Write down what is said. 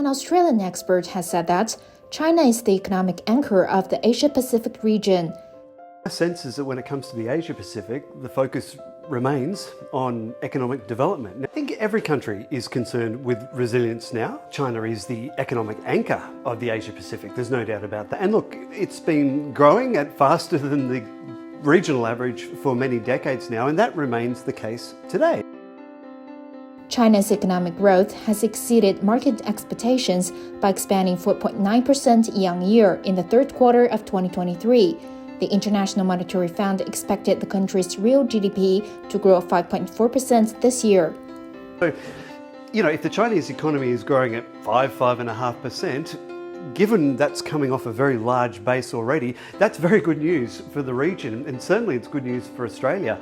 One Australian expert has said that China is the economic anchor of the Asia-Pacific region. My sense is that when it comes to the Asia-Pacific, the focus remains on economic development. I think every country is concerned with resilience now. China is the economic anchor of the Asia-Pacific, there's no doubt about that. And look, it's been growing at faster than the regional average for many decades now, and that remains the case today. China's economic growth has exceeded market expectations by expanding 4.9% year-on-year in the third quarter of 2023. The International Monetary Fund expected the country's real GDP to grow 5.4% this year. So, if the Chinese economy is growing at 5.5%, given that's coming off a very large base already, that's very good news for the region, and certainly it's good news for Australia.